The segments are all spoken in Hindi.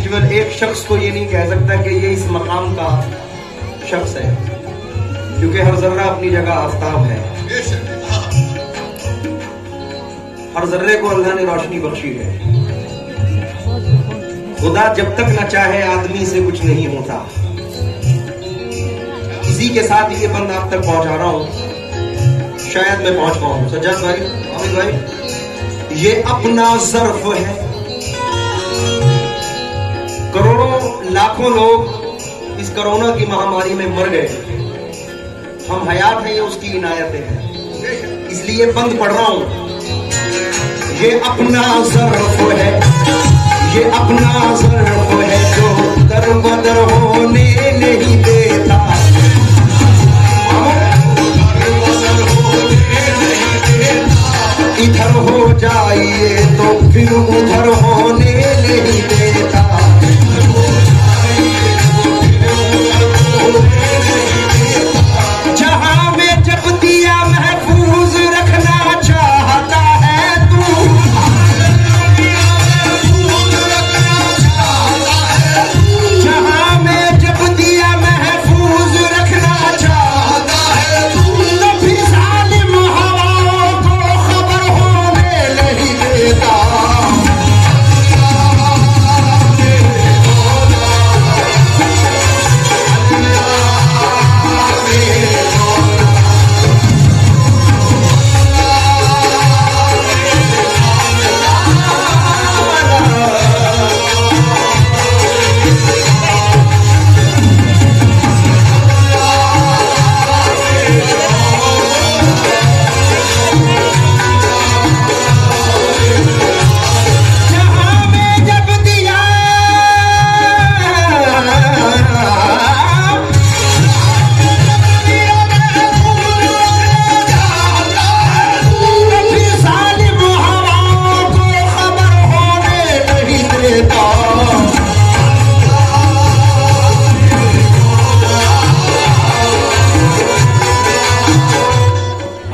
केवल एक शख्स को ये नहीं कह सकता कि ये इस मकाम का शख्स है, क्योंकि हर जर्रा अपनी जगह आफताब है। हर जर्रे को अल्लाह ने रोशनी बख्शी है। खुदा जब तक न चाहे आदमी से कुछ नहीं होता। इसी के साथ ये बंद आप तक पहुंचा रहा हूं, शायद मैं पहुंच पाऊं। सज्जाद भाई, हामिद भाई, ये अपना ज़र्फ है। करोड़ों लाखों लोग इस कोरोना की महामारी में मर गए, हम हयात हैं, ये उसकी इनायतें हैं, इसलिए बंद पढ़ रहा हूं। ये अपना ज़र्फ है, ये अपना ज़र्फ है जो दरबदर होने नहीं देता। इधर हो जाइए तो फिर उधर होने नहीं देता। जहां में जब दिया महफूज रखना चाहता है तू, जहां में जब दिया महफूज रखना चाहता है तू, तो फिर जालिम हवाओं को खबर होने नहीं देता।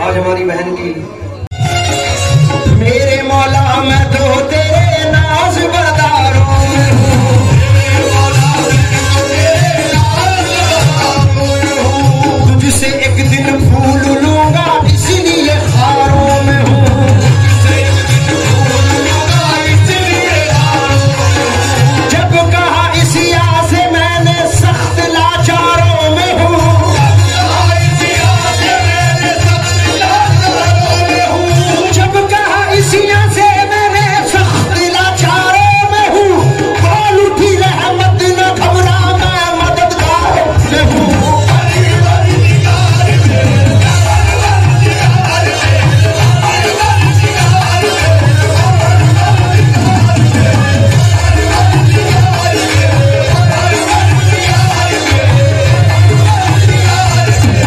आज हमारी बहन की मेरे मौला मैं तो तेरे नाज बरदारों में हूँ, तुझसे एक दिन फूल लूंगा इसलिए खारों में हूँ। जब कहा इस याद से मैंने सख्त लाचारों में हूँ, जब कहा इसिया से मैंने सख्त लाचारों में हूँ, बोल उठी रहमत न घबरा मैं मददगार में हूँ।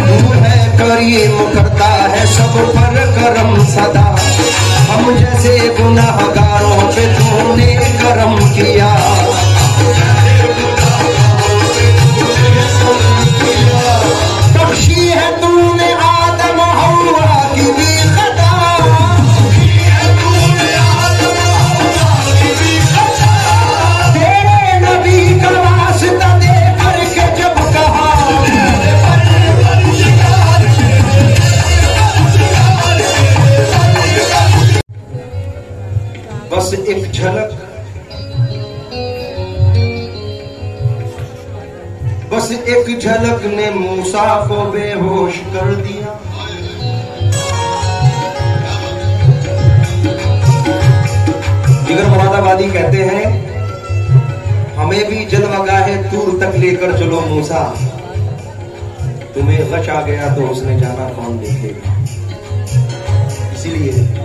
तू है करीम करता है सब पर करम सदा, हम जैसे गुनाहगारों पे तूने करम किया। बख्शी है तूने आदम हव्वा की भी खता, तेरे नबी का वास्ता दे करके जब कहा, बस एक झलक, बस एक झलक ने मूसा को बेहोश कर दिया। जिगर मुरादाबादी कहते हैं हमें भी जलवागाहे दूर तक लेकर चलो मूसा, तुम्हें गश आ गया तो उसने जाना कौन देखेगा। इसीलिए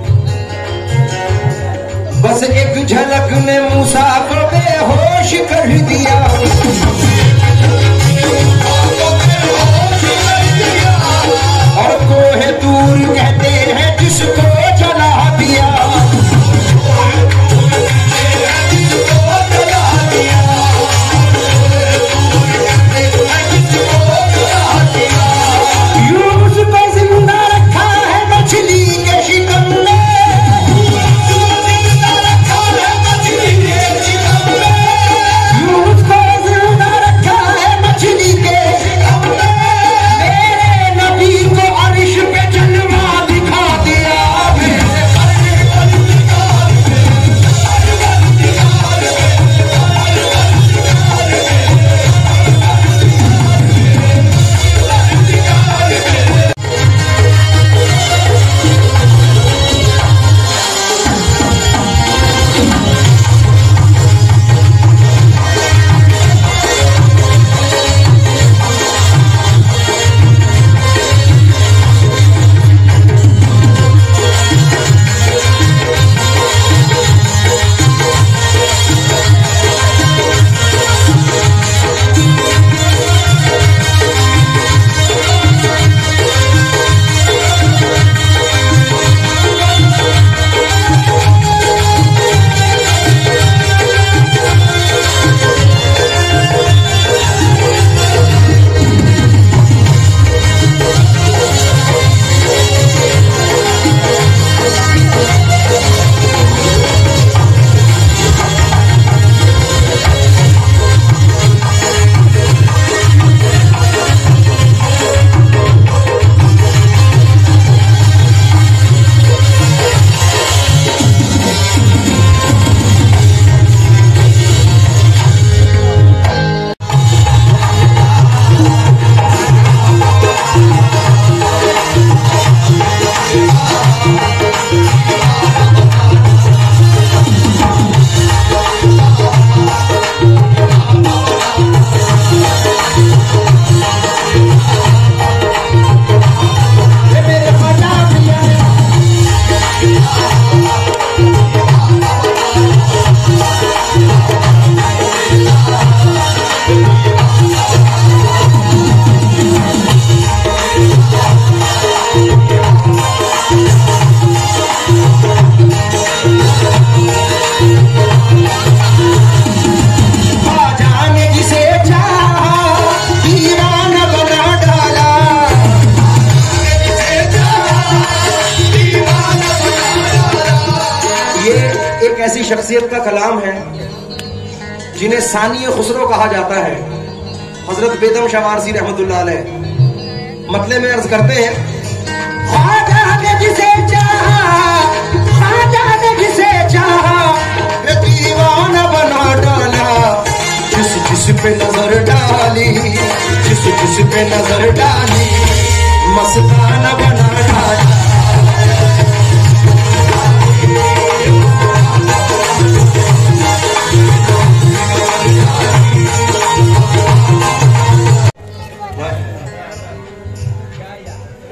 बस एक झलक ने मूसा को बेहोश कर दिया। और कोहे दूर कहते हैं जिसको जला दिया। यूनुस को जिंदा रखा है मछली के शिकम में, शख्सियत का कलाम है, जिन्हें सानी खुसरो कहा जाता है, हजरत बेदम शाह वारसी रहमतुल्लाह अलैह। मतले में अर्ज करते हैं, ख्वाजा ने जिसे चाहा, ख्वाजा ने जिसे चाहा, ये दीवाना बना डाला। जिस जिस पे नजर डाली, जिस जिस पे नजर डाली, मस्ताना बना डाला।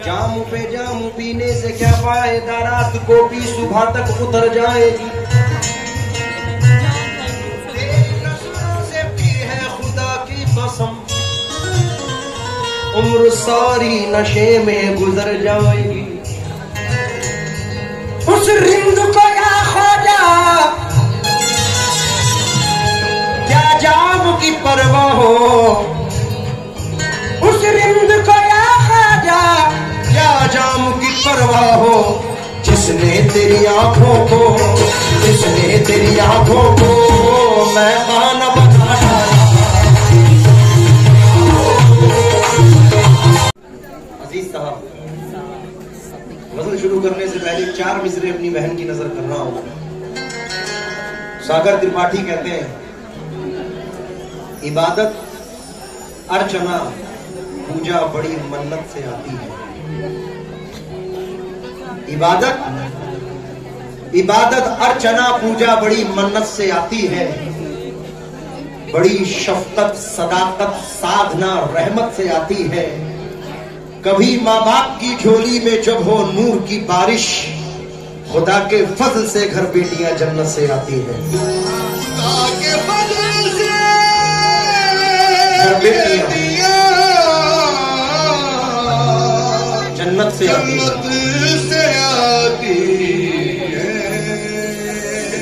जामू पे जामू पीने से क्या फायदा, रात को पी सुबह तक उतर जाएगी। नजरों से पी है खुदा की कसम, उम्र सारी नशे में गुजर जाएगी। उस रिंद को या ख्वाजा, क्या जाम की परवाह हो। उस रिंद को या ख्वाजा, क्या जाम की परवाह हो। जिसने तेरी आंखों को, जिसने तेरी आंखों को मैं खाना बना डाला। अजीज साहब, गजल शुरू करने से पहले 4 मिसरे अपनी बहन की नजर कर रहा हूं। सागर त्रिपाठी कहते हैं, इबादत अर्चना पूजा बड़ी मन्नत से आती है। इबादत अर्चना पूजा बड़ी मन्नत से आती है। बड़ी शफकत सदाकत साधना रहमत से आती है। कभी माँ बाप की झोली में जब हो नूर की बारिश, खुदा के फजल से घर बेटियां जन्नत से आती है। खुदा के फजल से घर बेटियां जन्नत से आती है।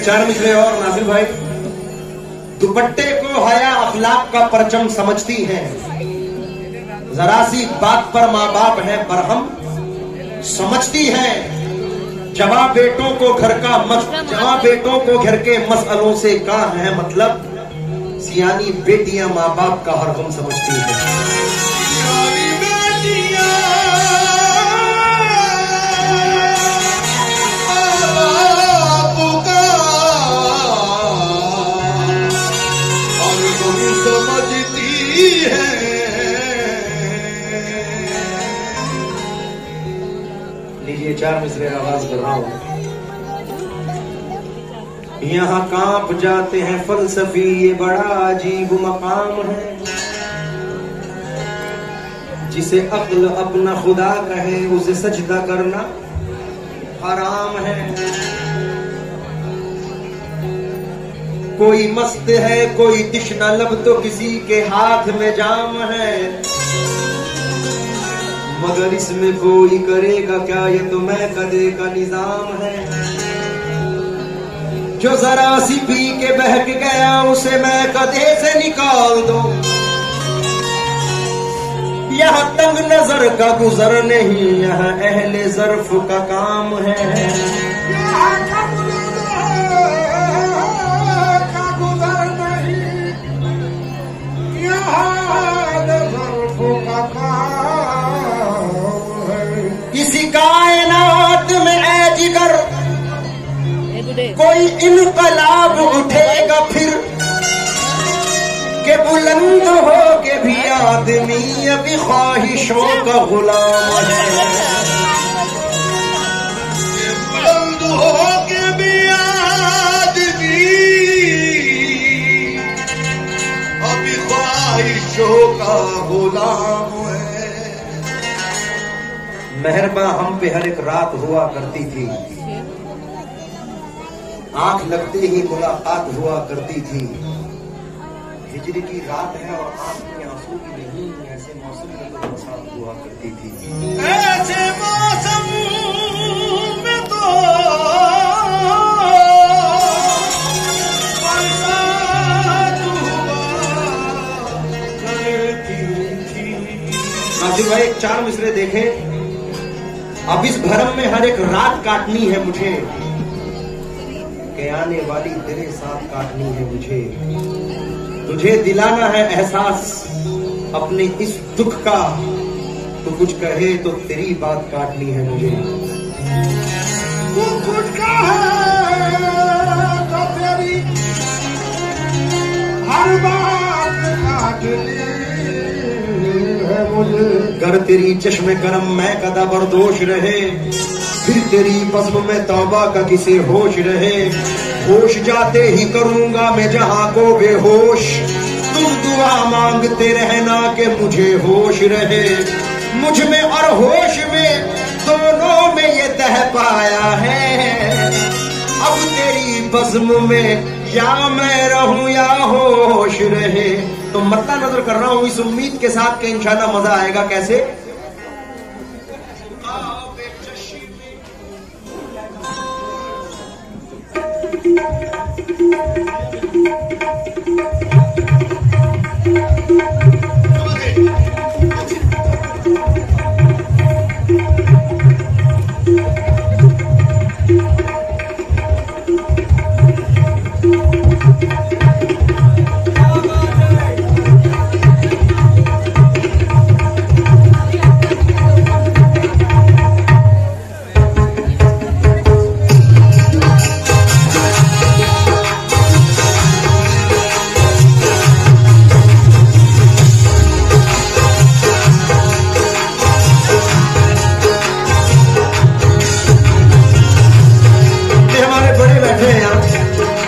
4 मिसरे और नासिर भाई। दुपट्टे को हया अखलाक का परचम समझती हैं, जरा सी बात पर माँ बाप है बरहम समझती हैं। जवाब बेटों को घर के मसलों से कहा है मतलब, सियानी बेटियां माँ बाप का हर गम समझती हैं। लीजिए 4 मिसरे आवाज कर रहा हूं। यहाँ कांप जाते हैं फलसफी, ये बड़ा अजीब मकाम है। जिसे अक्ल अपना खुदा कहे, उसे सजदा करना हराम है। कोई मस्त है, कोई तिश्ना लब, तो किसी के हाथ में जाम है। मगर इसमें कोई करेगा क्या, ये तो मैं कदे का निजाम है। जो जरा सी पी के बहक गया, उसे मैं कदे से निकाल दो। यहाँ तंग नजर का गुजर नहीं, यहाँ अहले ज़र्फ का काम है। किसी कायनात में ऐ जिगर कोई इनकलाब उठेगा फिर, के बुलंद हो के भी आदमी अभी ख्वाहिशों का गुलाम है। बुलंद हो के भी आदमी अभी ख्वाहिशों का गुलाम है। मेहरबा हम पे हर एक रात हुआ करती थी, आंख लगते ही मुलाकात हुआ करती थी। हिजरी की रात है और आंख में आंसू की नहीं, ऐसे मौसम में तो बरसात हुआ करती थी। ऐसे मौसम में तो बरसात हुआ करती थी। नासिर भाई 4 मिसरे देखें। अब इस भरम में हर एक रात काटनी है मुझे, कि आने वाली तेरे साथ काटनी है मुझे। तुझे दिलाना है एहसास अपने इस दुख का, तो कुछ कहे तो तेरी बात काटनी है मुझे। तू कुछ कहे तो तेरी हर बात काटनी है मुझे। कर तेरी चश्मे गरम मैं कदा बर्दोश रहे, फिर तेरी बज़्म में तौबा का किसे होश रहे। होश जाते ही करूंगा मैं जहां को बेहोश, तुम दुआ मांगते रहना कि मुझे होश रहे। मुझ में और होश में दोनों में ये तह पाया है, अब तेरी बज़्म में या मैं रहूं या होश रहे। तो मत्ता नजर कर रहा हूं इस उम्मीद के साथ कि इंशाल्लाह मजा आएगा। कैसे?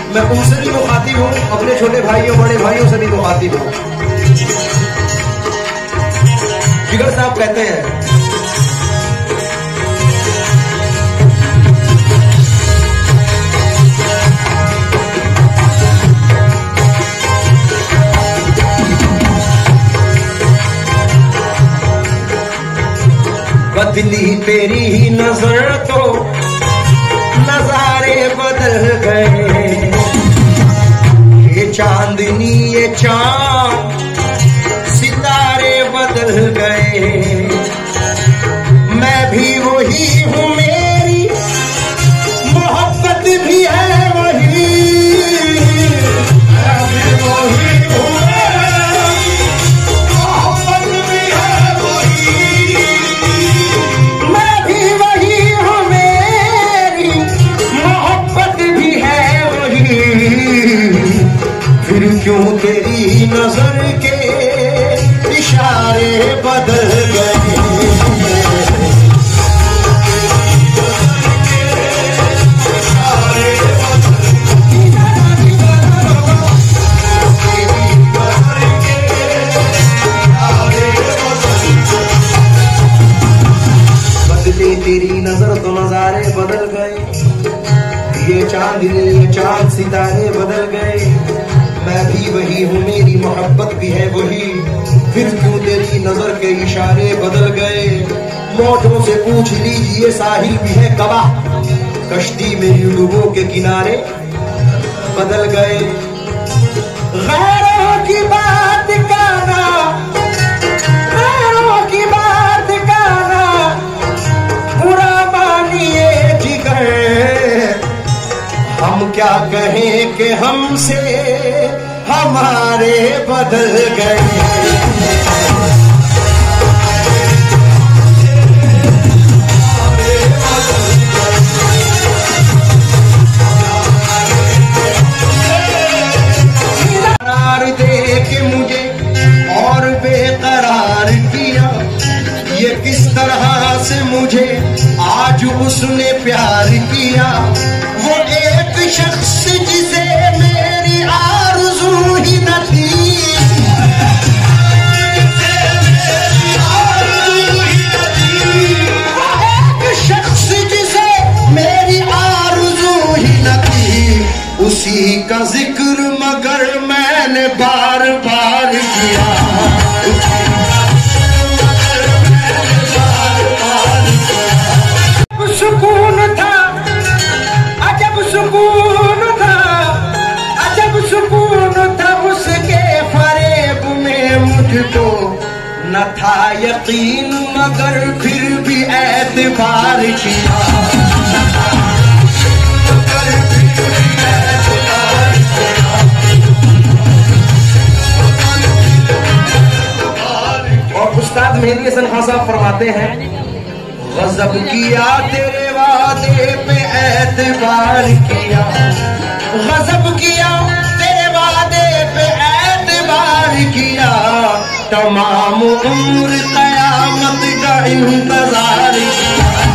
मैं उनसे भी मुखातिब हूँ, अपने छोटे भाइयों बड़े भाइयों से भी मुखातिब हूँ। जिगर साहब कहते हैं, बदली तेरी ही नजर तो नजारे बदल गए। ये चांदनी ये चांद सितारे बदल गए। मैं भी वही हूँ, मेरी मोहब्बत भी है वही। मैं भी वही हूँ, मोहब्बत भी है वही। मैं भी वही हूँ, मेरी मोहब्बत भी है वही। फिर क्यों तेरी नजर के इशारे बदल गए। बदले तेरी नजर तो नजारे बदल गए। ये चांदनी ये चांद सितारे बदल गए। मैं भी वही हूँ, मेरी मोहब्बत भी है वही। फिर क्यों तेरी नजर के इशारे बदल गए। मौजों से पूछ लीजिए साहिल भी है गवाह, कश्ती में डूबों के किनारे बदल गए। गैरों की बात करना, गैरों की बात करना बुरा मानिए जिगर। हम क्या कहें कि हमसे हमारे बदल गए। करार दे के मुझे और बेकरार किया, ये किस तरह से मुझे आज उसने प्यार किया। वो एक शख्स जिसे मेरी आरज़ू ही न थी, एक शख्स जिसे मेरी आरज़ू ही न थी, उसी का जिक्र मगर मैंने बार बार किया। सुकून था, अजब सुकून था, अजब सुकून था उसके फरेब में। मुझको न था यकीन मगर फिर भी एतबार किया। मेहदी हसन खान साहब फरमाते हैं, गज़ब किया तेरे वादे पे एतबार किया, गज़ब किया तेरे वादे पे एतबार किया, तमाम उम्र क़यामत का इंतजार किया।